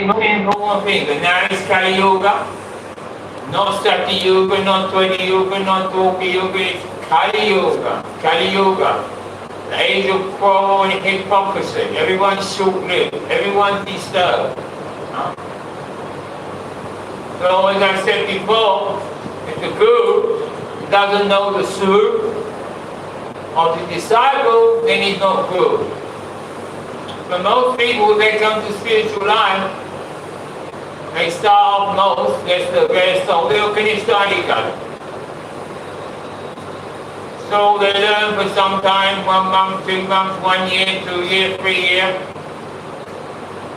most important thing. The now is Kali Yoga, not Sati Yoga, not Twadi Yoga, not Toki Yoga, it's Kali Yoga. Kali Yoga. The age of quarrel and hypocrisy. Everyone's short-lived. Everyone's disturbed. So as I said before, if the Guru doesn't know the Suru or the disciple, then he's not Guru. For most people, they come to spiritual life, they start off most, that's the best, so they'll finish study card. So they learn for some time, 1 month, 2 months, 1 year, 2 years, 3 years.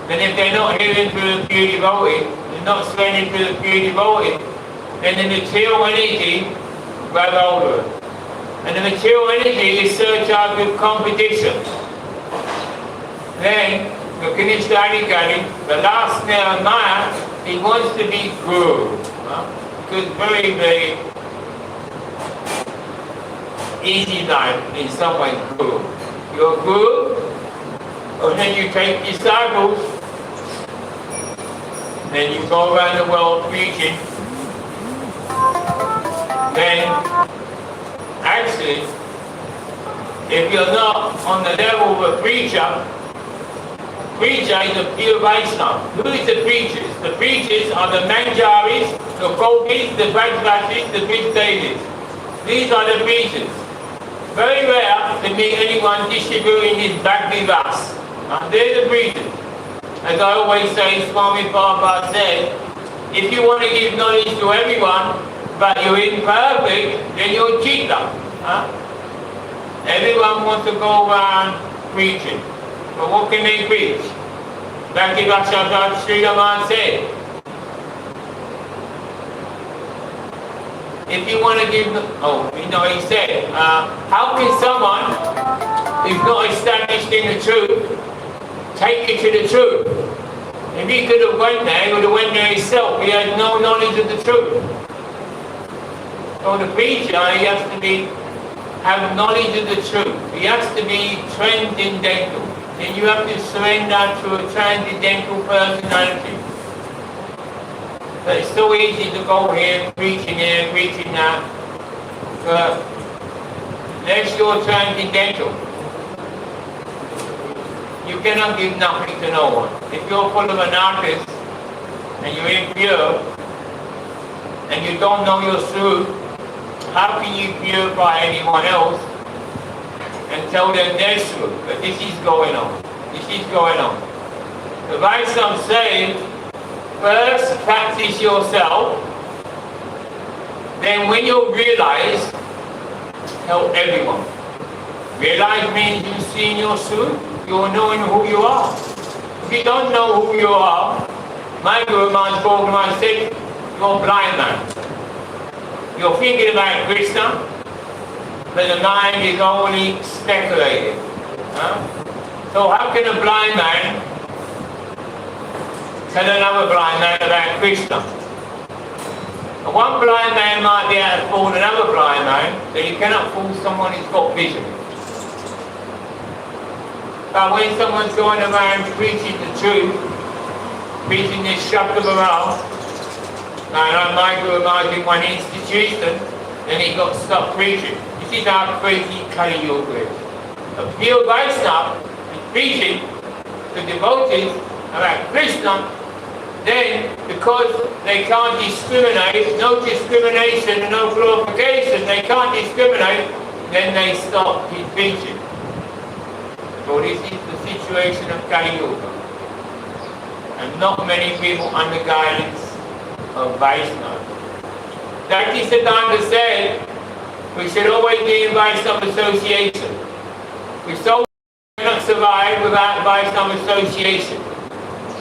And if they're not hearing through the pure devotee, they're not surrendering to the pure devotee, then the material energy grabs hold of it. And the material energy is surcharged with competition. Then, the Kanishtarikari, the last Maya, he wants to be Guru. Because very, very easy life in some way, Guru. You're Guru, and then you take disciples, then you go around the world preaching. Then, actually, if you're not on the level of a preacher is a pure Vaishnava. Who is the preachers? The preachers are the Manjaris, the Gopis, the Brajvasis, the Vishdevis. These are the preachers. Very rare to meet anyone distributing his Bhakti Vas. They're the preachers. As I always say, Swami Prabhupada said, if you want to give knowledge to everyone, but you're imperfect, then you're cheater. Everyone wants to go around preaching. But what can they preach? Bhakti Bhaksha Sri Raman said, if you want to give, he said, how can someone who's not established in the truth take you to the truth? If he could have went there, he would have went there himself. He had no knowledge of the truth. So the preacher, he has to have knowledge of the truth. He has to be transcendental. Then you have to surrender to a transcendental personality. But it's so easy to go here, preaching that. But unless you're transcendental, you cannot give nothing to no one. If you're full of an artist and you're impure and you don't know your truth, how can you purify anyone else and tell them their truth? But this is going on. This is going on. The Vaishnavas say, first practice yourself, then when you realize, help everyone. Realize means you've seen your truth, you're knowing who you are. If you don't know who you are, my Guru Maharaj said, you're a blind man. You're thinking about Krishna, but the mind is only speculating. So how can a blind man tell another blind man about Krishna? And one blind man might be able to fool another blind man, but you cannot fool someone who's got vision. But when someone's going around preaching the truth, preaching this Shakti Bharat, and my Guru Maharaj in one institution, then he got stopped preaching. This is how crazy Kali Yoga is. A pure Vaishnava is preaching to devotees about Krishna, then because they can't discriminate, no discrimination and no glorification, they can't discriminate, then they stop his preaching. So this is the situation of Kali Yoga. And not many people under guidance of Vaishnava. Bhakti Siddhanta said we should always be in Vaishnava association. We so cannot survive without Vaishnava association.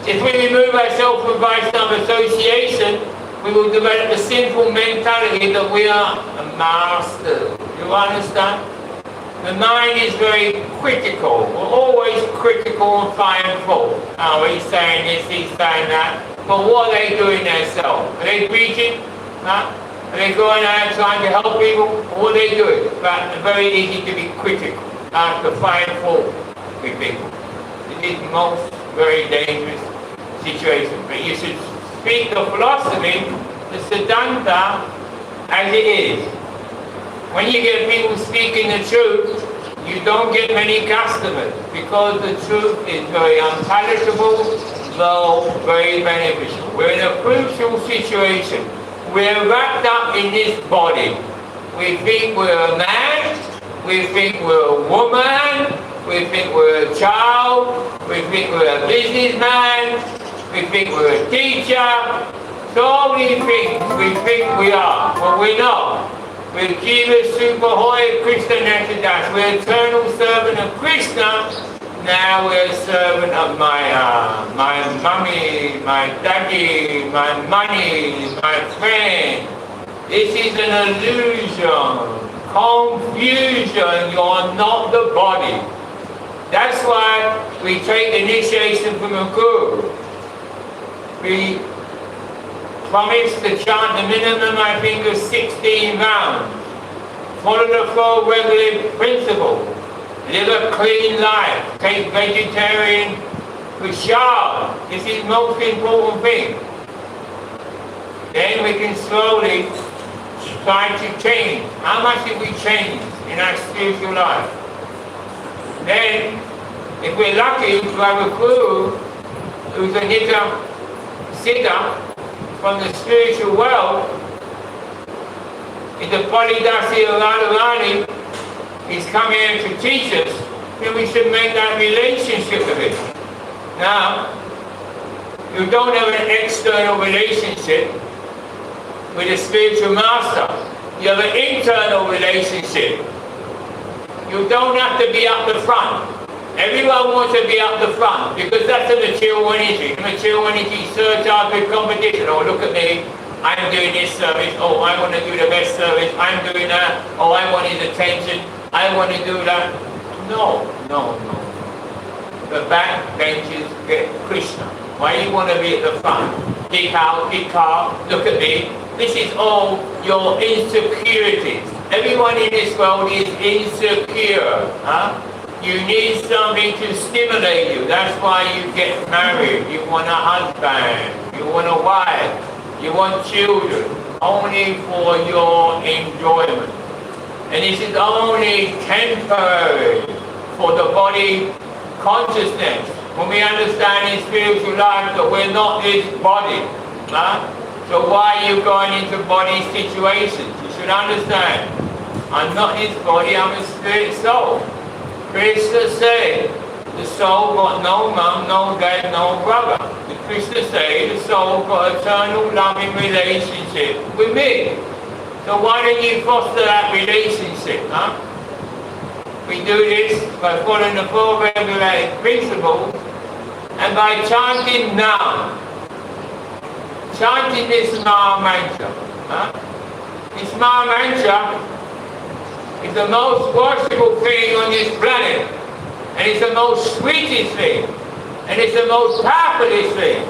If we remove ourselves from Vaishnava association, we will develop a sinful mentality that we are a master. You understand? The mind is very critical. We're always critical and finding fault. Oh, he's saying this, he's saying that. But what are they doing themselves? Are they preaching? Are they going out trying to help people? What are they doing? But it's very easy to be critical, to find fault with people. It is most very dangerous situation. But you should speak the philosophy, the Siddhanta, as it is. When you get people speaking the truth, you don't get many customers because the truth is very unpalatable, though very beneficial. We're in a crucial situation. We're wrapped up in this body. We think we're a man, we think we're a woman, we think we're a child, we think we're a businessman, we think we're a teacher. So many things we think we are, but we're not. We're Jiva Super Hoya Krishna Netadas. We're eternal servant of Krishna. Now we're a servant of my mummy, my daddy, my money, my friend. This is an illusion, confusion. You're not the body. That's why we take initiation from a guru. We promise to chant the minimum, I think, of 16 rounds. Follow the four regular principles. Live a clean life. Take vegetarian prasad. This is the most important thing. Then we can slowly try to change. How much have we changed in our spiritual life? Then, if we're lucky to have a guru who's a Nitya Siddha from the spiritual world, if the Bodhisattva Radharani is coming here to teach us, then we should make that relationship with it. Now, you don't have an external relationship with a spiritual master. You have an internal relationship. You don't have to be up the front. Everyone wants to be up the front because that's the material energy. The material energy search after competition. Oh, look at me. I'm doing this service. Oh, I want to do the best service. I'm doing that. Oh, I want his attention. I want to do that. No. The back benches get Krishna. Why do you want to be at the front? Big house, big car. Look at me. This is all your insecurities. Everyone in this world is insecure. You need something to stimulate you. That's why you get married. You want a husband. You want a wife. You want children. Only for your enjoyment. And this is only temporary for the body consciousness. When we understand in spiritual life that we're not this body. So why are you going into body situations? You should understand. I'm not this body, I'm a spirit soul. Krishna said, the soul got no mum, no dad, no brother. The Krishna said, the soul got eternal loving relationship with me. So why don't you foster that relationship, We do this by following the four regulated principles and by chanting now. Chanting this Maha Mantra. This Maha Mantra is the most worshipful thing on this planet. And it's the most sweetest thing. And it's the most powerful thing.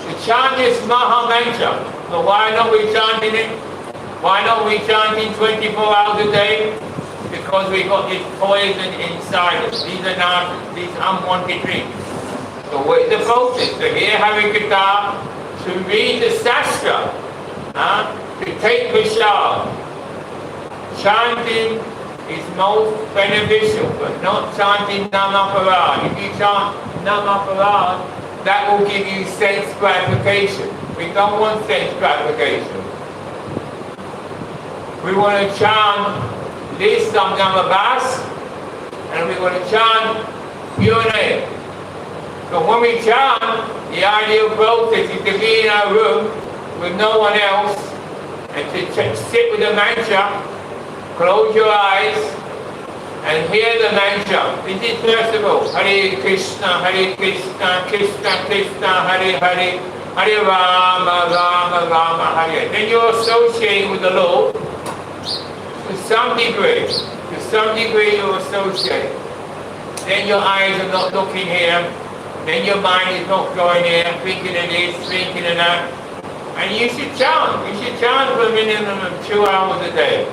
We chant this Maha Mantra. So why not we chanting it? Why not we chanting 24 hours a day? Because we got this poison inside us. These are not these unwanted things. So where's the focus? To hear Harikatha, to read the Shastra, to take prasad. Chanting is most beneficial, but not chanting Namaparad. If you chant Namaparad, that will give you sense gratification. We don't want sense gratification. We want to chant this Samgamabas, and we want to chant your name. So when we chant, the ideal process is to be in our room with no one else and to sit with the mantra, close your eyes and hear the mantra. This is first of all, Hare Krishna, Krishna Krishna, Hare Hare, Hare Rama, Rama Rama, Hare. Then you're associating with the Lord to some degree. To some degree you associate. Then your eyes are not looking here. Then your mind is not going here, thinking of this, thinking of that. And you should chant. You should chant for a minimum of 2 hours a day.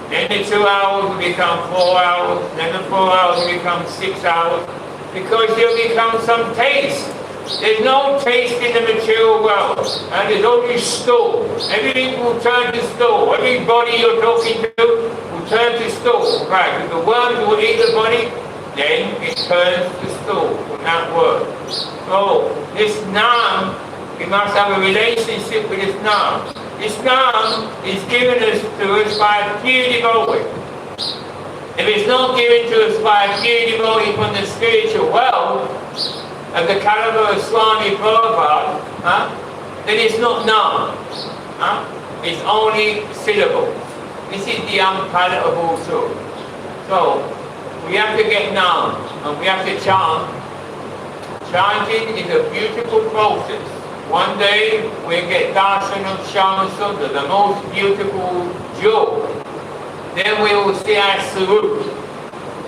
Then the 2 hours will become 4 hours. Then the 4 hours will become 6 hours. Because you'll become some taste There's no taste in the material world, and there's only stool. Everything will turn to stool. Everybody you're talking to will turn to stool. Right, if the worms will eat the body, then it turns to stool from that word. So, this Nam, we must have a relationship with this Nam. This Nam is given to us by a pure devotee. If it's not given to us by a pure devotee from the spiritual world, of the caliber of Swami Prabhupada, then it's not Nam. It's only syllable. This is the unpalatable truth. So, we have to get Nam, and we have to chant. Chanting is a beautiful process. One day, we'll get darshan of Shama Sundar, the most beautiful jewel. Then we will see our Sarup.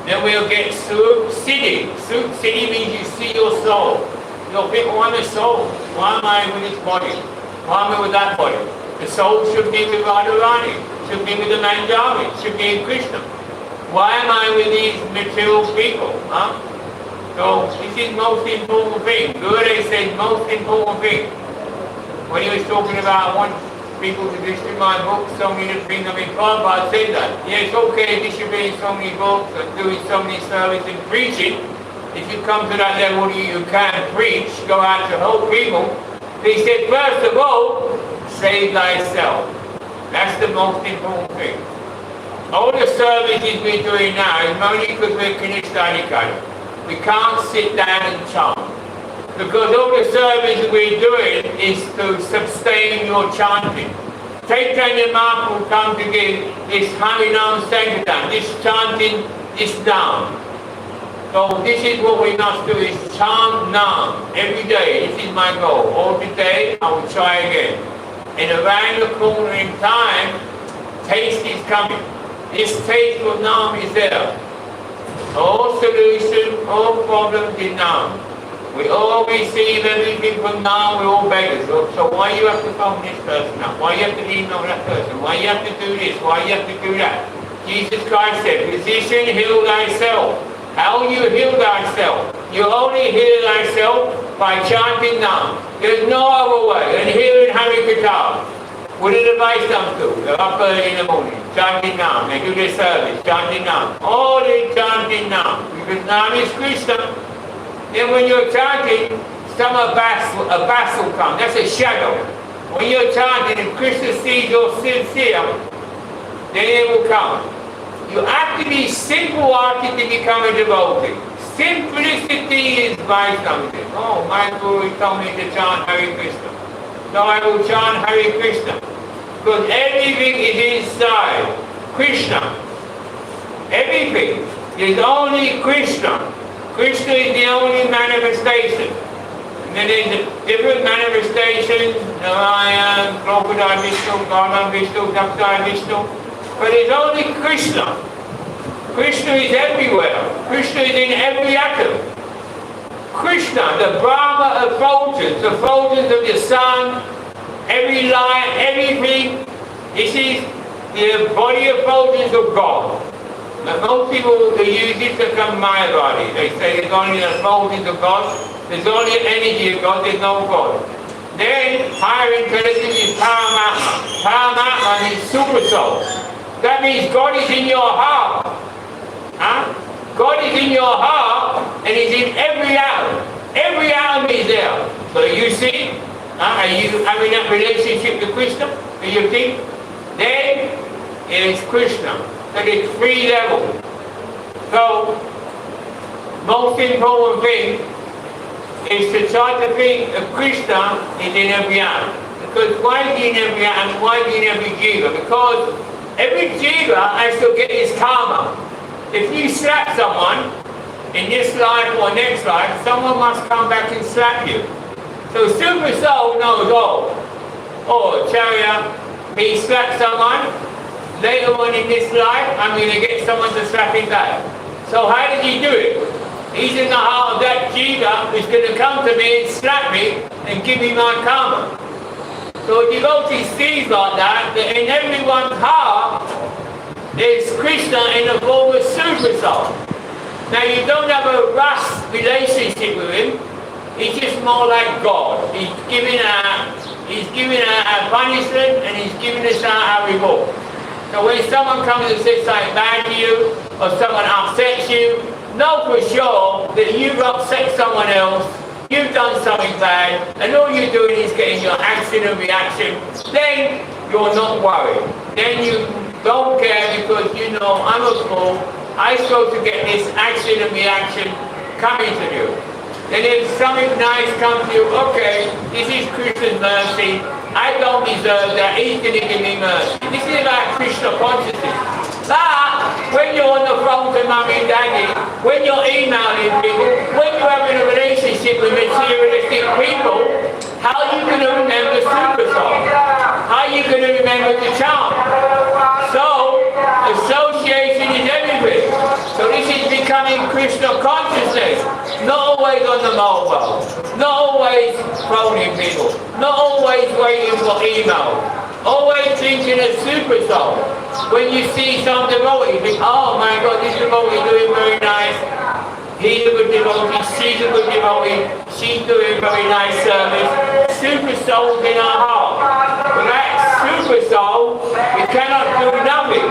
Then we'll get Surup Siddhi. Surup Siddhi means you see your soul. You'll think, oh, I'm a soul. Why am I with this body? Why am I with that body? The soul should be with Radharani, should be with the Manjari, should be in Krishna. Why am I with these material people? So this is most important thing. Gurudev says most important thing. When he was talking about people to distribute my books, so many things. I mean, Prabhupada said that. Yeah, it's okay distributing so many books and doing so many services and preaching. If you come to that level you can preach, go out to help people. He said, first of all, save thyself. That's the most important thing. All the services we're doing now is only because we're Kanishtanikari. We can't sit down and chant. Because all the service we're doing is to sustain your chanting. Chaitanya Mahaprabhu come to give this Harinam Sankirtan, this chanting, this Nam. So this is what we must do, is chant Nam every day. This is my goal. Or today, I will try again. And around the corner in time, taste is coming. This taste of Nam is there. All solution, all problems in Nam. We all receive everything from now, we're all beggars. So why you have to phone this person up? Why you have to email that person? Why you have to do this? Why you have to do that? Jesus Christ said, physician, heal thyself. How you heal thyself? You only heal thyself by chanting Nam. There's no other way. And hearing Harikatha. What did the vice come to? They're up early in the morning, chanting Nam. They do their service, chanting Nam. All they chanting Nam. Because Nam is Krishna. Then when you're chanting, a bass will come. That's a shadow. When you're chanting, if Krishna sees you're sincere, then it will come. You have to be simple-hearted to become a devotee. Simplicity is by something. Oh, my Guru told me to chant Hare Krishna. So I will chant Hare Krishna. Because everything is inside Krishna. Everything is only Krishna. Krishna is the only manifestation. And then there's different manifestations, Narayan, Crocodile Vishnu, Gautam Vishnu, Bhakta Vishnu. But it's only Krishna. Krishna is everywhere. Krishna is in every atom. Krishna, the Brahma of the effulgence of the sun, every light, everything. This is the body effulgence of God. But most people, they use this to become my body. They say there's only the effulgence of God, there's only energy of God, there's no God. Then, higher intelligence is Paramatma. Paramatma is super soul. That means God is in your heart. God is in your heart, and He's in every atom. Every atom is there. So you see, are you having that relationship to Krishna? Do you think? Then, it is Krishna. That is 3 levels. So, most important thing is to try to think of Krishna is in every atom. Because why is he in every atom? Why is he in every jiva? Because every jiva has to get his karma. If you slap someone in this life or next life, someone must come back and slap you. So Super Soul knows, Acharya, he slapped someone. Later on in this life, I'm going to get someone to slap him back. So how did he do it? He's in the heart of that jiva who's going to come to me and slap me and give me my karma. So a devotee sees like that in everyone's heart, there's Krishna in the form of Super Soul. Now you don't have a Ras relationship with him, He's just more like God. He's giving a punishment and he's giving us a reward. So when someone comes and says something bad to you, or someone upsets you, know for sure that you've upset someone else, you've done something bad, and all you're doing is getting your action and reaction. Then you're not worried. Then you don't care because you know, I'm a fool, I'm supposed to get this action and reaction coming to you. And if something nice comes to you, okay, this is Krishna's mercy, I don't deserve that, he's going to give me mercy. This is about Krishna consciousness. But when you're on the phone to mommy and daddy, when you're emailing people, when you're having a relationship with materialistic people, how are you going to remember Super Soul? How are you going to remember the charm? So, association is everything. So this is becoming Krishna consciousness. Not always on the mobile, not always phoning people, not always waiting for email, always thinking of Super Soul. When you see some devotee, you think, oh my God, this devotee is doing very nice. He's a good devotee, she's a good devotee, she's doing very nice service. Super Soul's in our heart. Without Super Soul, we cannot do nothing.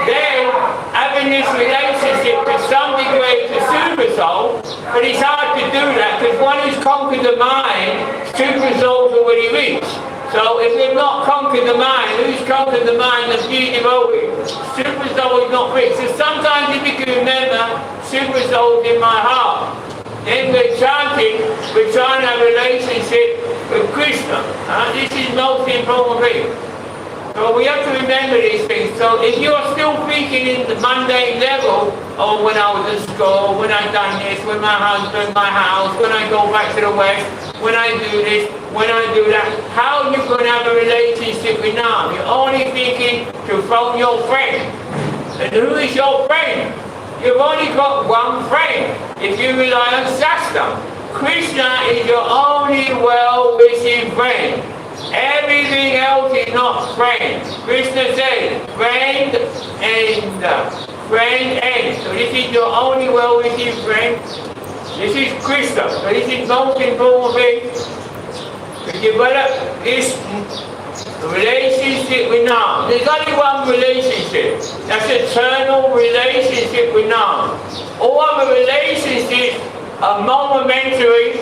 Then, having this relationship to some degree to Super Soul, but it's hard to do that because one who's conquered the mind, Super Soul's already reached. So if we've not conquered the mind, who's conquered the mind? The few devotees. Super Soul is not reached. So sometimes if you can remember, Super Soul's in my heart. Then we're chanting, we're trying to have a relationship with Krishna. This is the most important thing. So we have to remember these things. So if you're still thinking in the mundane level, oh, when I was at school, when I done this, when my husband, my house, when I go back to the West, when I do this, when I do that, how are you going to have a relationship with Nam? You're only thinking to phone your friend. And who is your friend? You've only got one friend if you rely on Shastra. Krishna is your only well-wishing friend. Everything else is not friend. Krishna says, friend and friend end. So this is your only well-wishing friend. This is Krishna. So this is most important thing. To develop this relationship with Nam. There's only one relationship. That's eternal relationship with Nam. All other relationships are momentary,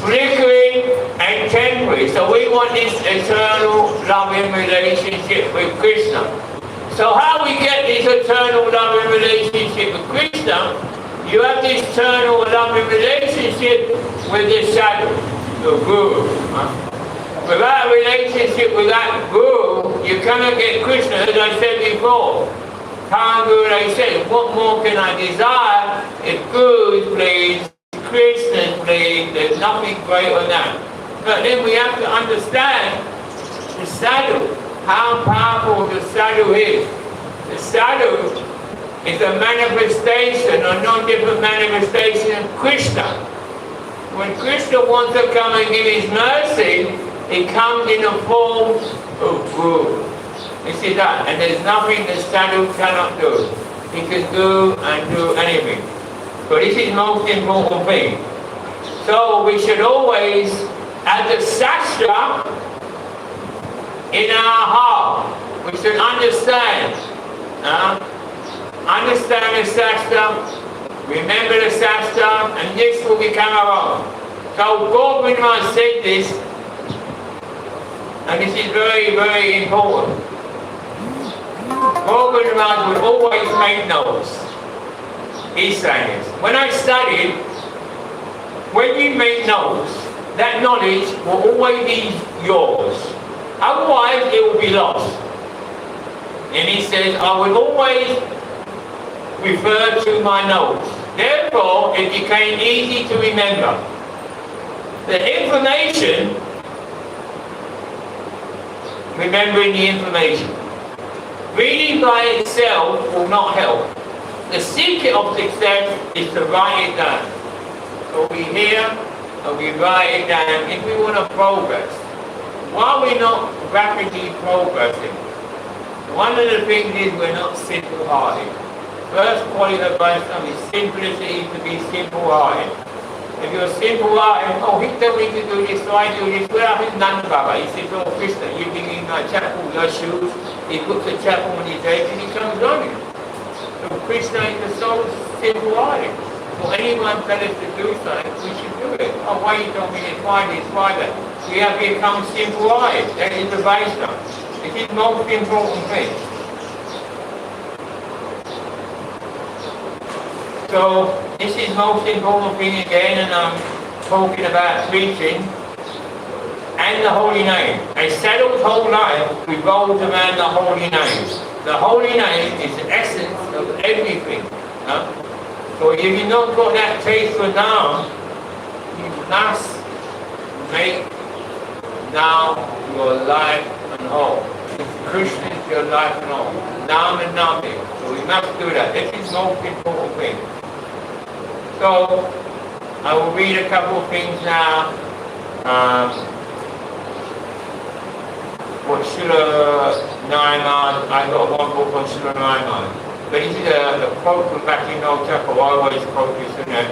flickering, and temporary. So we want this eternal loving relationship with Krishna. So how we get this eternal loving relationship with Krishna? You have this eternal loving relationship with the sadhu, the guru. Without a relationship with that guru, you cannot get Krishna, as I said before. Guru, they said, what more can I desire if Guru is pleased, Krishna is pleased, there's nothing greater than that. But then we have to understand the sadhu, how powerful the sadhu is. The sadhu is a manifestation, or no different manifestation of Krishna. When Krishna wants to come and give his mercy, he comes in a form of Guru. You see that? And there's nothing the sadhu cannot do. He can do and do anything. So this is the most important thing. So we should always have the Shastra in our heart. We should understand. Understand the Shastra, remember the Shastra, and this will become our own. So Govind Maharaj said this, and this is very, very important. Govind Maharaj would always make notes. He's saying this. When I studied, when you make notes, that knowledge will always be yours. Otherwise, it will be lost. And he says, I will always refer to my notes. Therefore, it became easy to remember. The information, remembering the information. Reading by itself will not help. The secret of success is to write it down. So we hear and we write it down if we want to progress. While we're not rapidly progressing, one of the things is we're not simple-hearted. First quality of Bhakti is simplicity, to be simple-hearted. If you're simple life, oh, he told me to do this, so I do this. Well, I have none, Baba. He says, oh, Krishna, you bring in my chapel, your shoes. He puts the chapel on his head and he comes on it. So Krishna is the soul simple life. So anyone tells us to do something, we should do it. Oh, why you told me this, why this, why that? We have become simple life. That is the Vaishnava. It is the most important thing. So this is most important thing again, and I'm talking about preaching and the holy name. A settled whole life revolves around the holy name. The holy name is the essence of everything. So if you don't got that taste for Nam, you must make Nam your life and all. Krishna is your life and all. Nam and Nami. So we must do that. This is the most important thing. So, I will read a couple of things now. For Srila Naiman, I got one book on Srila Naiman. But this is a quote from Bhakti Nota, I always quote this in there.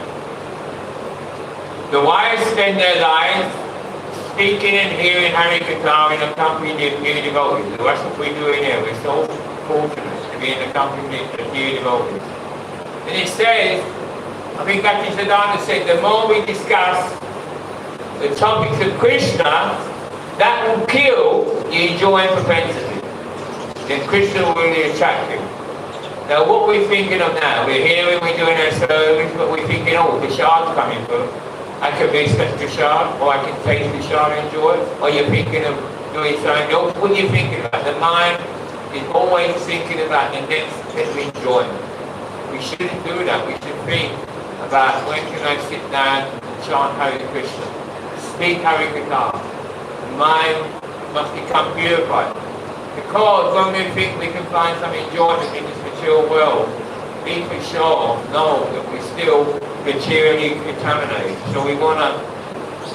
The wise spend their lives speaking and hearing Hari Katha in the company of dear devotees. That's what we're doing here. We're so fortunate to be in the company of dear devotees. And it says, I think Bhakti Siddhanta said, the more we discuss the topics of Krishna, that will kill the enjoying propensity. Then Krishna will really attract you. Now what we're thinking of now, we're hearing, we're doing our service, but we're thinking, oh, the shard's coming through. I can respect the shard, or I can taste the shard and enjoy it, or you're thinking of doing something else. What are you thinking about? The mind is always thinking about the next bit of enjoyment. We shouldn't do that. We should think about when can I sit down and chant Hare Krishna, speak Hare Katha. The mind must become purified. Because when we think we can find some enjoyment in this material world, be for sure know that we're still materially contaminated. So we want to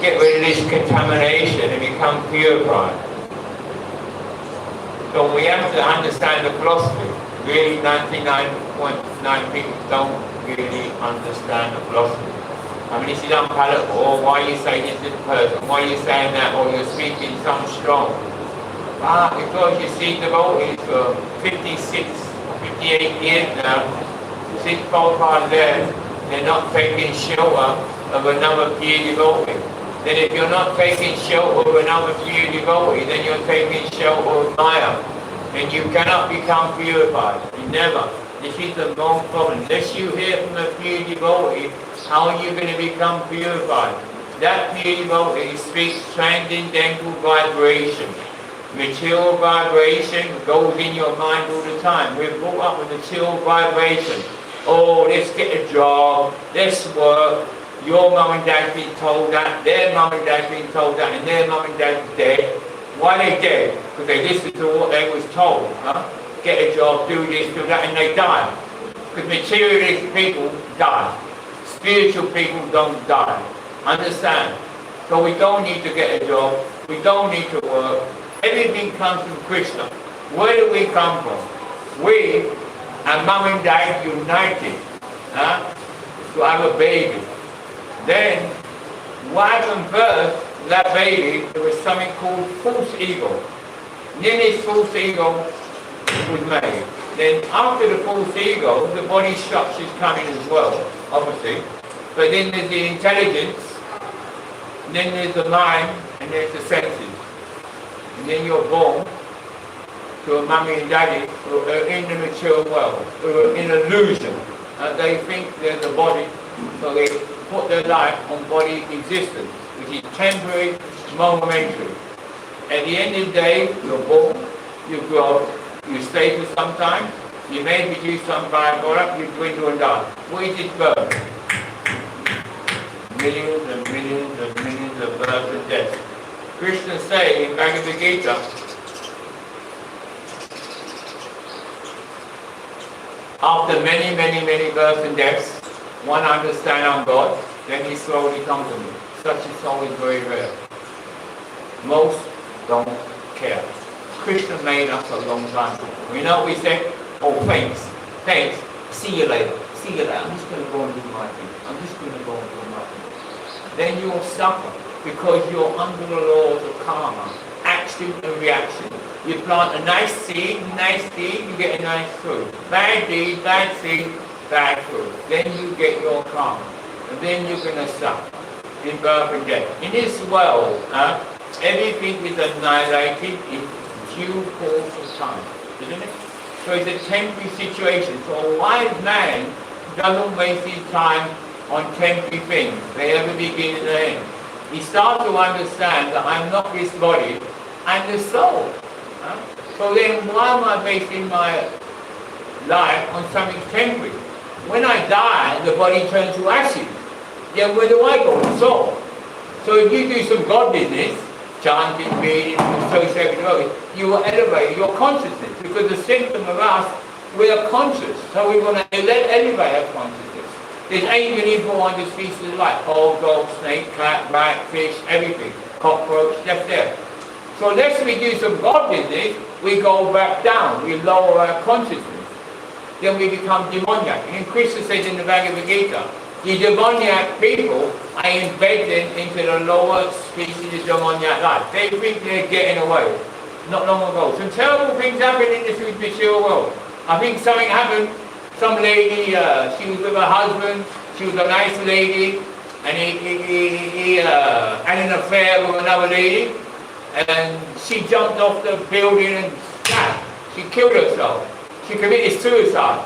get rid of this contamination and become purified. So we have to understand the philosophy. Really 99.9 people don't really understand the philosophy. I mean, this is unpalatable. Or why are you saying this to the person? Why are you saying that? Or you're speaking something strong. Because you see devotees for 56, 58 years now, since Prabhupada there, they're not taking shelter of another pure devotee. Then if you're not taking shelter of another pure devotee, then you're taking shelter of Maya. And you cannot become purified. You never. This is the wrong problem. Unless you hear from a pure devotee, how are you going to become purified? That pure devotee speaks transcendental vibration. Material vibration goes in your mind all the time. We're brought up with material vibration. Oh, let's get a job, let's work. Your mum and dad's been told that, their mum and dad's been told that, and their mum and dad's dead. Why are they dead? Because they listened to what they was told. Get a job, do this, do that, and they die. Because materialist people die. Spiritual people don't die. Understand? So we don't need to get a job, we don't need to work. Everything comes from Krishna. Where do we come from? We and mum and dad united to have a baby. Then, what happened first, that baby, there was something called false ego. Then this false ego was made. Then after the false ego, the body structures come in as well, obviously. But then there's the intelligence, then there's the mind, and there's the senses. And then you're born to a mummy and daddy who are in the material world, who are in illusion. They think they're the body, so they put their life on body existence, which is temporary, momentary. At the end of the day, you're born, you grow, you stay for some time, you may produce some byproduct, you dwindle and die. What is this birth? Millions and millions and millions of births and deaths. Krishna say in Bhagavad Gita, after many, many, many births and deaths, one understand I'm God, then he slowly comes to me. Such a soul is very rare. Most don't care. Krishna made us a long time ago. You know what we say? Oh, thanks, see you later, I'm just going to go and do my thing. I'm just going to go and do my thing. then you'll suffer because you're under the laws of karma, action and reaction. You plant a nice seed, you get a nice fruit. Bad deed, bad seed, bad fruit. Then you get your karma. And then you're going to suffer in birth and death. In this world, everything is annihilated in due course of time, isn't it? So it's a temporary situation. So a wise man doesn't waste his time on temporary things. They have a beginning and an end. He starts to understand that I'm not this body, I'm the soul. So then why am I basing my life on something temporary? When I die, the body turns to ashes. Then where do I go? The soul. So if you do some God business, chanting, reading, associated with others, you will elevate your consciousness. Because the symptom of us, we are conscious. So we want to elevate our consciousness. There's 8 million 400 species of life. Hole, dog, snake, cat, rat, fish, everything. Cockroach, just there. So unless we do some God business, we go back down. We lower our consciousness. Then we become demoniac. And Krishna says in the Bhagavad Gita, the demoniac people are embedded into the lower species of demoniac life. They think they're getting away. Not long ago. Some terrible things happened in this material world. I think something happened. Some lady, she was with her husband, she was a nice lady, and he had an affair with another lady, and she jumped off the building and she killed herself. She committed suicide.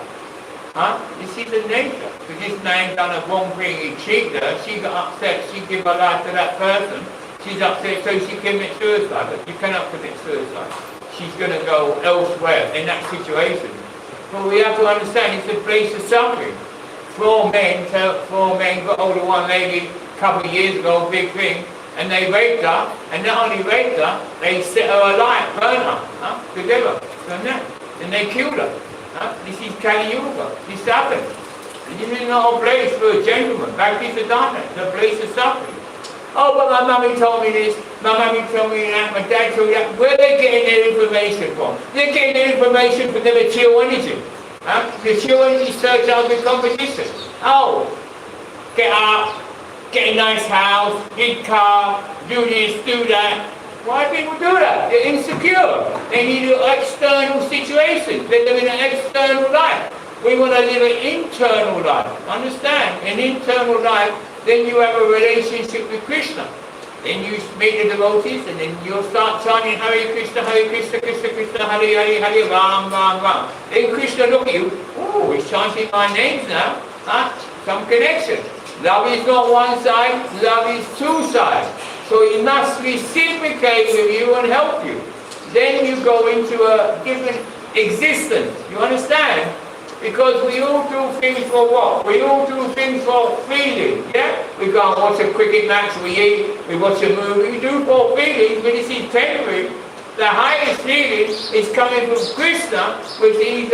You see the nature. Because this man done a wrong thing, he cheated her, she got upset, she gave her life to that person, she's upset, so she commits suicide. But you cannot commit suicide. She's going to go elsewhere in that situation. But we have to understand it's a place of suffering. 4 men got hold of one lady a couple of years ago, big thing, and they raped her, and not only raped her, they set her alive, burned her, together, and they killed her. This is Kali Yuga. This happened. This is not a place for a gentleman. Bhakti Siddhanta. It's a place of suffering. Oh, but my mummy told me this, my mummy told me that, my dad told me that. Where are they getting their information from? They're getting their information from the material energy. The material energy search out the competition. Oh, get up, get a nice house, big car, do this, do that. Why do people do that? They're insecure. They need an external situation. They live in an external life. We want to live an internal life. Understand? An internal life, then you have a relationship with Krishna. Then you meet the devotees and then you'll start chanting Hare Krishna, Krishna Krishna, Hare Hare, Hare Ram, Ram, Ram. Then Krishna look at you, oh, he's chanting my names now. Some connection. Love is not one side, love is 2 sides. So he must reciprocate with you and help you. Then you go into a different existence. You understand? Because we all do things for what? We all do things for feeling. Yeah? We go and watch a cricket match, we eat, we watch a movie. We do for feeling, but this is temporary. The highest feeling is coming from Krishna, which is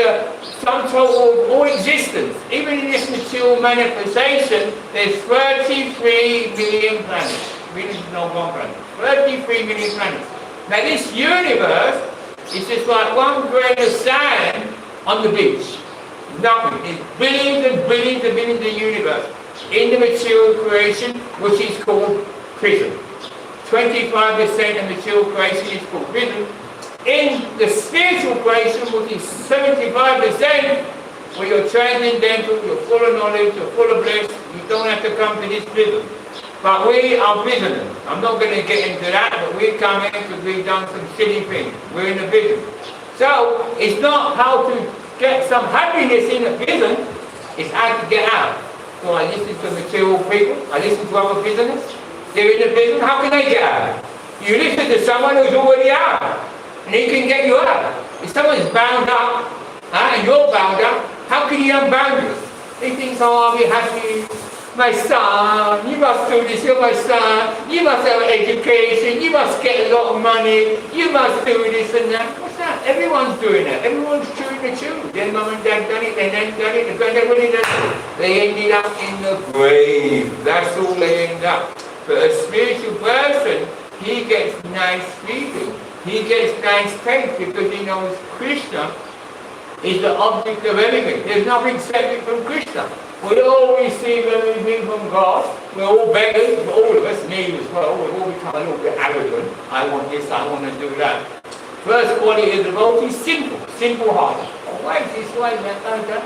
sum total of all existence. Even in this material manifestation, there's 33 million planets. Venus is not one planet. 33 million planets. Now this universe is just like 1 grain of sand on the beach. Nothing. It's billions and billions and billions of universe in the material creation, which is called prison. 25% of material creation is called prison. In the spiritual creation, which is 75%, where you're transcendental, you're full of knowledge, you're full of bliss, you don't have to come to this prison. But we are prisoners. I'm not going to get into that, but we come in because we've done some silly things. We're in a prison. So, it's not how to get some happiness in a prison, it's how to get out. So I listen to material people, I listen to other prisoners, they're in the prison, how can they get out? You listen to someone who's already out, and he can get you out. If someone's bound up, and you're bound up, how can he unbound you? He thinks, oh, I'll be happy. My son, you must do this, you're my son, you must have an education, you must get a lot of money, you must do this and that. What's that? Everyone's doing that. Everyone's chewing the chew. Their mum and dad done it, their nan done it, the granddad really done it. They ended up in the grave. That's all they end up. But a spiritual person, he gets nice feeling. He gets nice faith because he knows Krishna is the object of everything. There's nothing separate from Krishna. We all receive everything from God. We're all beggars, all of us, me as well. We've all become a little bit arrogant. I want this, I want to do that. First quality of devotee is simple, simple heart. Oh, why is this, why is that?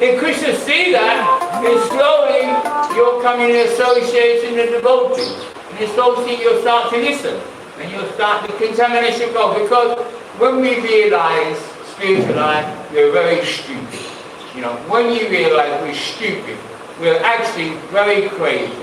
If Krishna see that, then slowly you're coming in association with devotee. And slowly you'll start to listen. And you'll start, the contamination go. Because when we realize spiritual life, we're very stupid. You know, when you realize we're stupid, we're actually very crazy.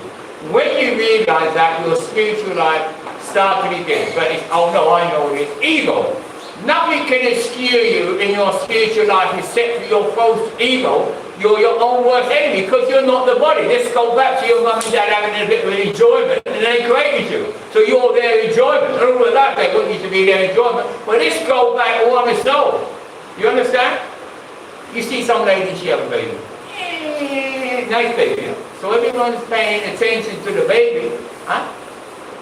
When you realize that, your spiritual life starts to begin. But it's, oh no, I know it is ego. Nothing can obscure you in your spiritual life except for your false ego. You're your own worst enemy because you're not the body. Let's go back to your mum and dad having a bit of enjoyment and they created you. So you're their enjoyment. And all of that, they want you to be their enjoyment. But let's go back all on the soul. You understand? You see some lady, she have a baby. Nice baby. You know? So everyone's paying attention to the baby. Huh?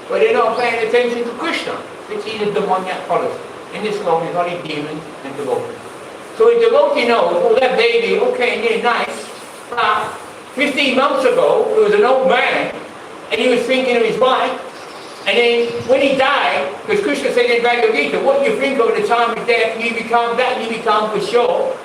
But they're not paying attention to Krishna, which is a demoniac policy. In this world, there's only demons and devotees. So a devotee knows, oh, that baby, okay, yeah, nice. 15 months ago, there was an old man, and he was thinking of his wife. And then, when he died, because Krishna said in Bhagavad Gita, what you think of the time of death, you become that, you become for sure.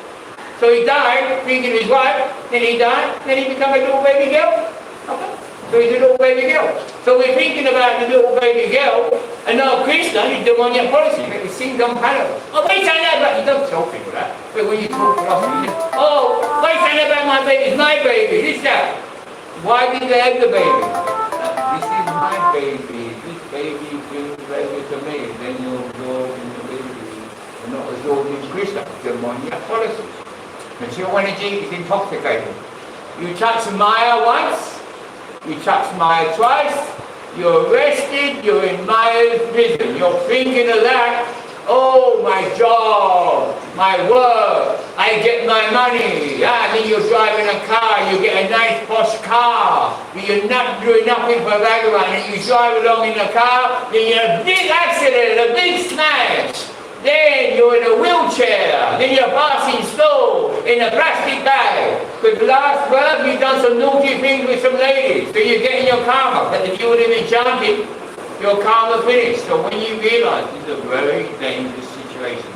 So he died, thinking of his wife, then he died, then he became a little baby girl. Okay? So he's a little baby girl. So we're thinking about the little baby girl, and now Krishna is demoniac policy. It seems unparalleled. Oh, wait, I know about you. Don't tell people that. But when you talk philosophy, oh, wait, I know about my baby. It's my baby. This, that. Why did they have the baby? This is my baby. This baby brings pleasure to me. Then you're absorbed in the baby. You're not absorbed in Krishna. Demoniac policy. Material energy is intoxicating. You touch Maya once, you touch Maya twice, you're arrested, you're in Maya's prison. You're thinking of that, oh, my job, my work, I get my money. Then you're driving a car, you get a nice posh car, but you're not doing nothing for Bhagavan, and you drive along in the car, then you have a big accident, a big smash. Then you're in a wheelchair, then you're passing slow in a plastic bag. Because last month you've done some naughty things with some ladies, so you're getting your karma. But if you would have been chanting, your karma finished. So when you realize it's a very dangerous situation,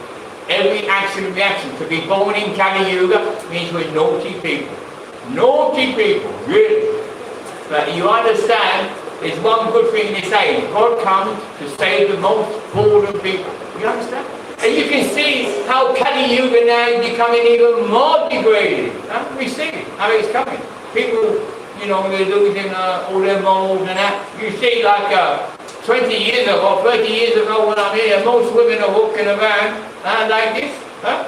every action and reaction, to be born in Kali Yuga means we're naughty people. Naughty people, really. But you understand, there's one good thing in this age. God comes to save the most fallen people. You understand? And you can see how Kali Yuga now is becoming even more degraded. Huh? We see how it's coming. People, you know, they're losing all their morals and that. You see, like 20 years ago, 30 years ago when I'm here, most women are walking around like this. Huh?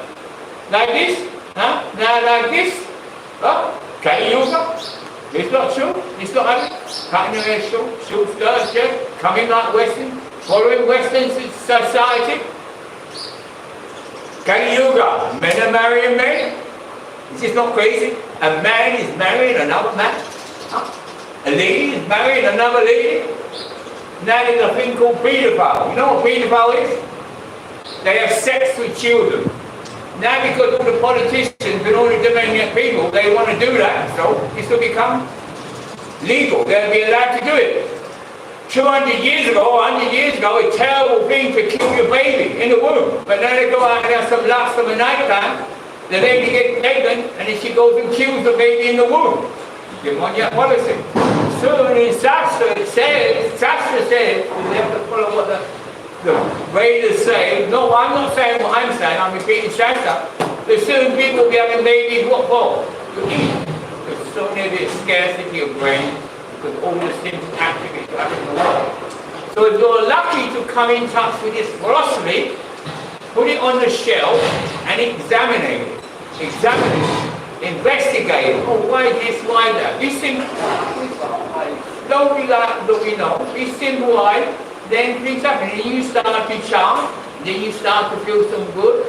Like this. Huh? Now like this. Huh? Kali Yuga. It's not true. It's not happening. Cutting their hair short, short skirts, coming like Western, following Western society. Kali Yuga, men are marrying men. Is this not crazy? A man is marrying another man. Huh? A lady is marrying another lady. Now there's a thing called pedophile. You know what pedophile is? They have sex with children. Now because all the politicians and all the demanding people, they want to do that, so it's to become legal. They'll be allowed to do it. 200 years ago, 100 years ago, a terrible thing to kill your baby in the womb. But now they go out and have some lust of a night time, the lady gets pregnant, and then she goes and kills the baby in the womb. Demoniac policy. So in Shastra, it says, we have to follow what the Vedas say. No, I'm not saying what I'm saying, I'm repeating Shastra. There's certain people will be having babies, what for? To eat. There's so nearly a scarcity of grain, because all the things activate to happen in the world. So if you're lucky to come in touch with this philosophy, put it on the shelf and examine it. Examine it. Investigate it. Oh, why this, why that? This simple. Don't be like, look, you know. This simple why. Then things happen. And you start to chant. Then you start to feel some good.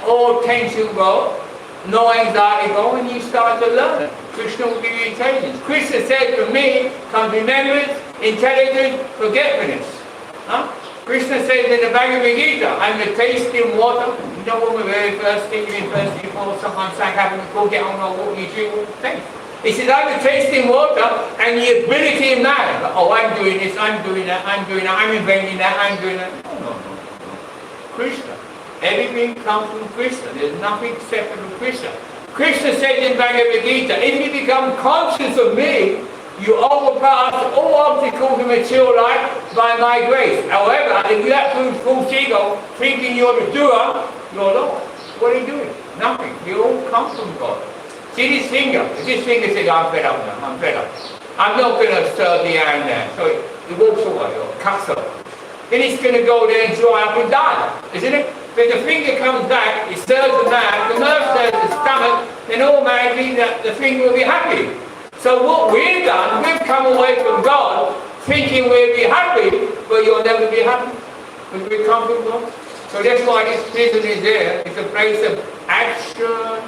All tension go. No anxiety go. And you start to learn. Krishna will give you intelligence. Krishna said to me, comes remembrance, intelligence, forgetfulness. Huh? Krishna says in the Bhagavad Gita, I'm the taste in water. You know when we're very thirsty, before someone's like having a cool, get on or what you do, all the things. He says, I'm the tasting water and the ability in man. But, oh, I'm doing this, I'm doing that, I'm inventing that, I'm doing that. No. Krishna. Everything comes from Krishna. There's nothing separate from Krishna. Krishna says in Bhagavad Gita, if you become conscious of me, you overpass all obstacles in material life by my grace. However, if you have false ego, thinking you're the doer, you're lost. What are you doing? Nothing. You all come from God. See this finger? If this finger says, I'm fed up now, I'm fed up. I'm not going to stir the iron there. So it walks away or cuts off. Then it's going to go there and dry up and die, isn't it? When the finger comes back, it stirs the nerve stirs the stomach, then automatically the finger will be happy. So what we've done, we've come away from God, thinking we'll be happy, but you'll never be happy, because we come from God. So that's why this prison is there. It's a place of action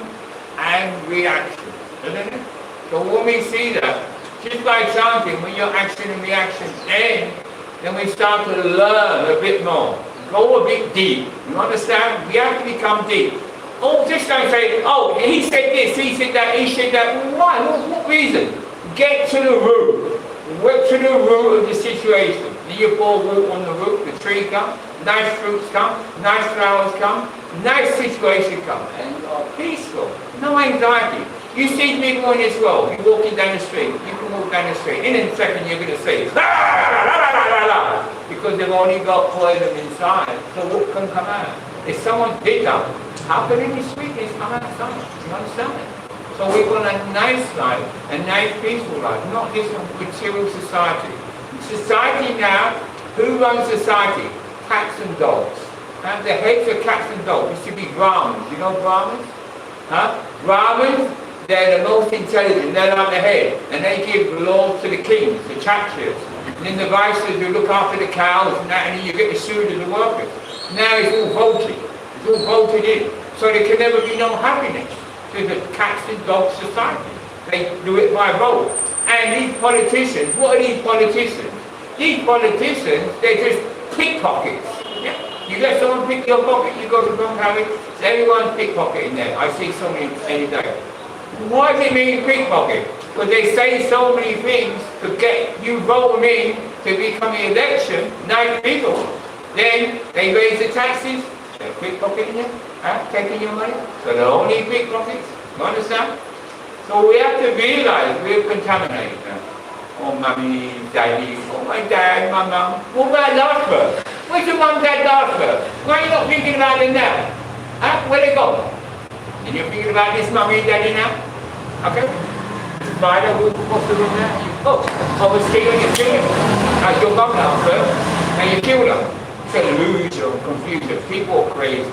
and reaction, isn't it? So when we see that, just by chanting, when your action and reaction end, then we start to learn a bit more. Go a bit deep. You understand? We have to become deep. Oh, just don't say, oh, he said this, he said that, he said that. Why? What reason? Get to the root. Get to the root of the situation. Then you pour root on the root, the tree comes, nice fruits come, nice flowers come, nice situation comes. And you're peaceful. No anxiety. You see people in this world, you're walking down the street, you can walk down the street, in a second you're going to say, la, la, la, la, la, la, because they've only got poison inside, so what can come out? If someone's bitter, how can any sweetness come outside? You understand it? So we want a nice life, a nice peaceful life, not this material society. Society now, who runs society? Cats and dogs. And the heads of cats and dogs used to be Brahmins. You know Brahmins? Huh? Brahmins, they're the most intelligent, they're like the head, and they give laws to the kings, the Acharyas. And then the vices who look after the cows and that, and then you get the students and the workers. Now it's all voted. It's all voted in. So there can never be no happiness to the cats and dogs society. They do it by vote. And these politicians, what are these politicians? These politicians, they're just pickpockets. Yeah. You let someone pick your pocket, you go to the wrong habit, everyone's pickpocketing there. I see so many any day. Why does it mean pickpocket? Because they say so many things to get you vote them in to become the election, nice people. Then they raise the taxes, they're pickpocketing you, taking your money. So they're only pickpockets, you understand? So we have to realize we're contaminated now. Oh, mummy, daddy, oh, my dad, my mum. What about last birth? Where's your mum, dad last birth? Why are you not thinking about them now? Where they go? And you're thinking about this mummy and daddy now? Okay? Spider, what's the room there? Oh, mosquito in your finger. That's your mum now, sir. And you kill them. It's an illusion, confusion. People are crazy.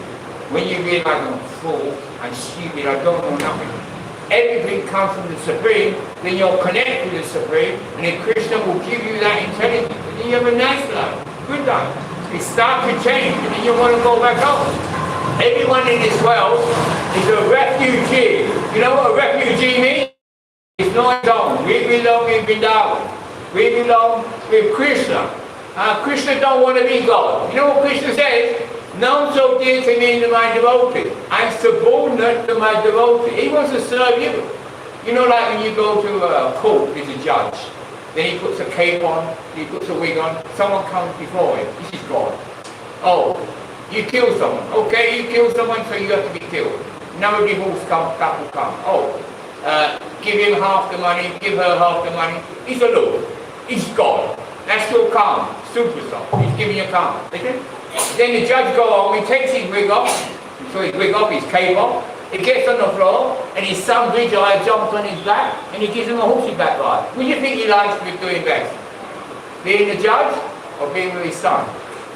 When you realize I'm full and stupid, I don't know nothing. Everything comes from the Supreme, then you're connected to the Supreme, and then Krishna will give you that intelligence. And then you have a nice life, good life. It starts to change, and then you want to go back home. Everyone in this world is a refugee. You know what a refugee means? It's not home. We belong in Bhandav. We belong with Krishna. Krishna don't want to be God. You know what Krishna says? None so dear to me to my devotee. I'm subordinate to my devotee. He wants to serve you. You know, like when you go to a court as a judge, then he puts a cape on, he puts a wig on, someone comes before him. This is God. Oh, you kill someone. Okay, you kill someone, so you have to be killed. Another divorce couple come. Oh, give him half the money, give her half the money. He's a Lord. He's God. That's your karma. Superstar. He's giving you karma. Okay? Then the judge goes on, he takes his wig off, so his wig off, his cape off, he gets on the floor, and his son Vijay jumps on his back, and he gives him a horseback ride. What do you think he likes doing best? Being the judge, or being with his son?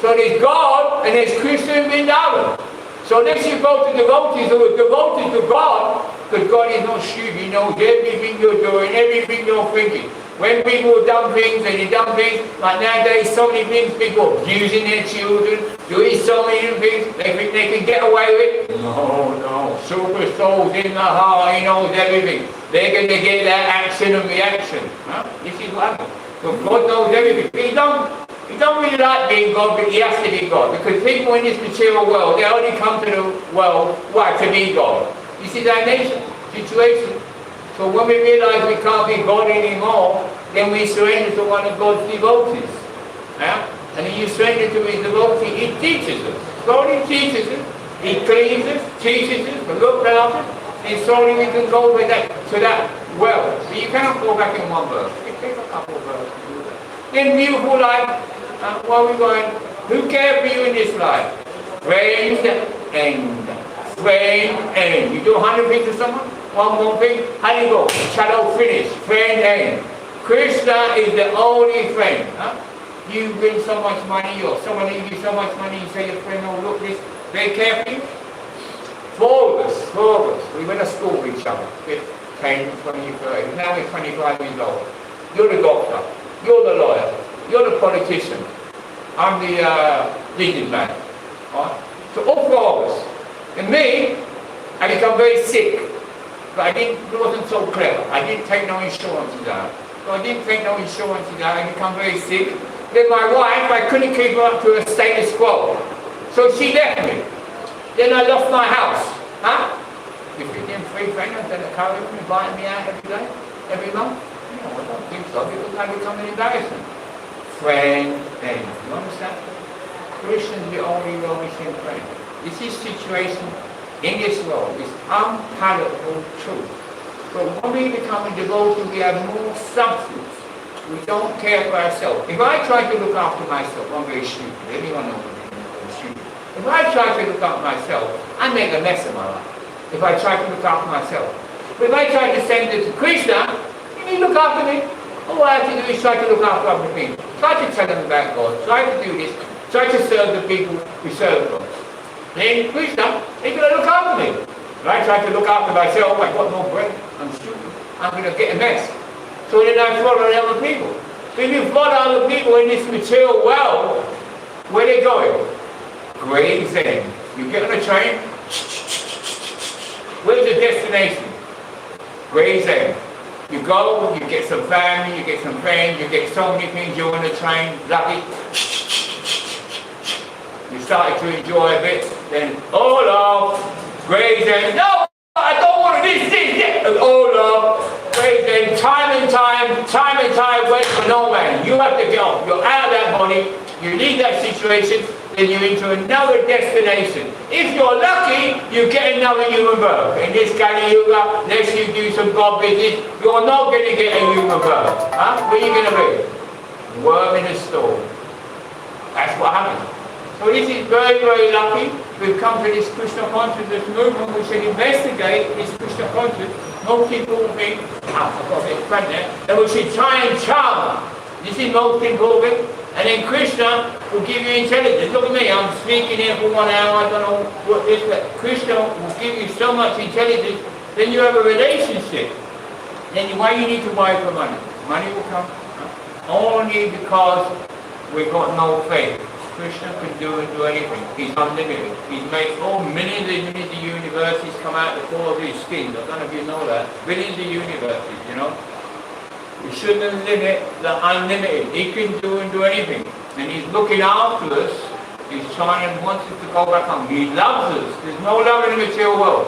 So there's God, and there's Krishna and Vrindavan. So next you go to devotees who are devoted to God, because God is not stupid, He knows everything you're doing, everything you're thinking. When people have done things and they've done things, like nowadays so many things, people abusing their children, doing so many things, they think they can get away with it. No, super souls in the heart, He knows everything. They're going to get that action and reaction. This is what happens. So God knows everything. He don't He don't really like being God, but he has to be God. Because people in this material world, they only come to the world, why? To be God. This is our nation, situation. So when we realize we can't be God anymore, then we surrender to one of God's devotees. Yeah? And then you surrender to his devotee, he teaches us. Slowly teaches us, he cleans us, teaches us, we look after us, and slowly we can go with that, to that well. So you cannot go back in one verse. It takes a couple of verses to do that. Then beautiful life, where are we going? Who cares for you in this life? Friend and friend and. You do 100 things to someone? One more thing, how do you go? Shadow finish, friend and. Krishna is the only friend. Huh? You bring so much money, or someone gives you so much money, you say your friend, oh look this, they care for you. Four of us, we went to school with each other, 10, 20, 30, now we're 25 years old. You're the doctor, you're the lawyer, you're the politician, I'm the leading man. Right? So all four of us. And me, I become very sick. But I wasn't so clever. I didn't take no insurances out. So I didn't take no insurances out. I become very sick. Then my wife, I couldn't keep her up to a status quo. So she left me. Then I lost my house. Huh? You give them free friends that are carrying me, inviting me out every day, every month? No, I don't think so. Because I become an embarrassment. Friend, then. You understand? Christians are the only well-wishing friend. This is situation in this world is unpalatable truth. So when we become a devotee, we have more substance. We don't care for ourselves. If I try to look after myself, I'm very stupid. Everyone knows I'm stupid. If I try to look after myself, I make a mess of my life. If I try to look after myself. But if I try to send it to Krishna, you need to look after me. All I have to do is try to look after other people. Try to tell them about God. Try to do this. Try to serve the people who serve God. Then Krishna, he's going to look after me. If I try to look after myself, I've got no brain, I'm stupid, I'm going to get a mess. So then I follow other people. So if you follow other people in this material world, where are they going? Great Zen. You get on a train, where's the destination? Great Zen. You go, you get some family, you get some friends, you get so many things, you're on the train, lucky. You started to enjoy a bit, then Olaf, Grace, and no, I don't want to this, and Olaf, Grace, and time and time, wait for no man. You have to get off. You're out of that body, you leave that situation, then you're into another destination. If you're lucky, you get another human birth. In this Kali Yuga, unless you do some God business, you're not going to get a human birth. Huh? Where are you going to be? Worm in a store. That's what happens. So this is very, very lucky. We've come to this Krishna consciousness movement. We should investigate this Krishna consciousness. Most people think, I've got this friend there, that we should try and charm. This is most important. And then Krishna will give you intelligence. Look at me, I'm speaking here for 1 hour, I don't know what this, but Krishna will give you so much intelligence, then you have a relationship. Then why you need to buy for money? Money will come. Only because we've got no faith. Krishna can do anything. He's unlimited. He's made millions and millions of universes come out of the core of his skin. I don't know if you know that. Billions of universes, you know. We shouldn't limit the unlimited. He can do anything. And he's looking after us. He's trying and wants us to go back home. He loves us. There's no love in the material world.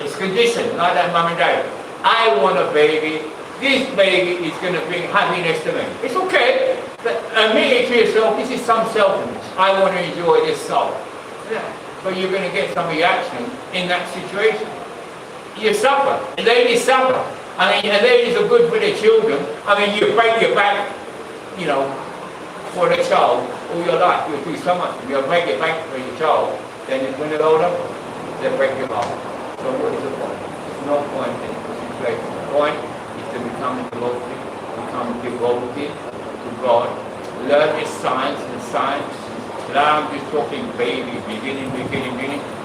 It's conditioned, like that mum and dad. I want a baby. This baby is going to bring happiness to me. It's okay. But admit it to yourself, this is some selfishness. I want to enjoy this soul. Yeah. But you're going to get some reaction in that situation. You suffer. Ladies suffer. I mean, ladies are good for their children. I mean, you break your back, you know, for the child all your life. You'll do so much. You'll break your back for your child. Then when they're older, they'll break your heart. So what is the point? There's no point in the situation. The point is to become devoted to God, learn His science and science. Now I'm just talking baby, beginning.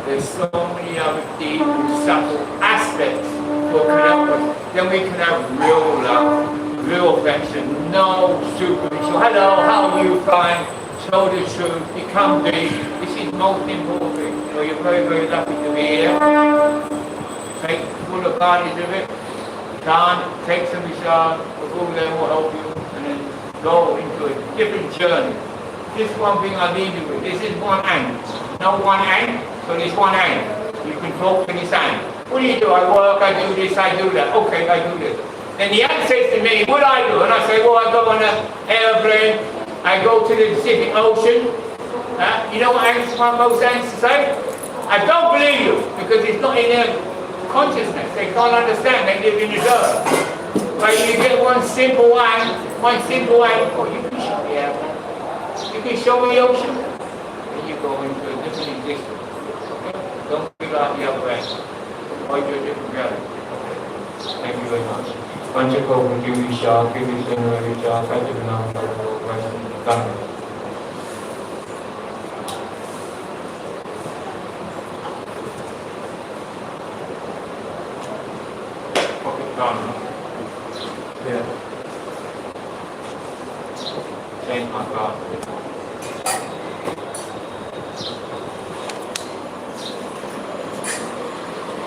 There's so many other deep, subtle aspects for connect. Then we can have real love, real affection, no superficial. Hello, how are you? Fine. Tell the truth, become deep. This is most important. So you're very, very lucky to be here. Take full advantage of it. Take some massage, the Guru will help you, and then go into a different journey. This one thing I leave you with. This is one hand. No one hand, so this one hand. You can talk with this hand. What do? I work, I do this, I do that. Okay, I do this. Then the hand says to me, what do I do? And I say, well, I go on an airplane, I go to the Pacific Ocean. You know what most ants say? I don't believe you, because it's not in their consciousness. They can't understand, they live in the dirt. But you get one simple ant, oh, you can show me airplane. You can show me the ocean. And you go into a different existence. Okay? Don't be like the other ants. Or you're a different reality. Okay? Thank you very much. Panchako Visha, Kivisana Visha, Sajjanam, Dhamma. Okay, done. Yeah. Thank my God.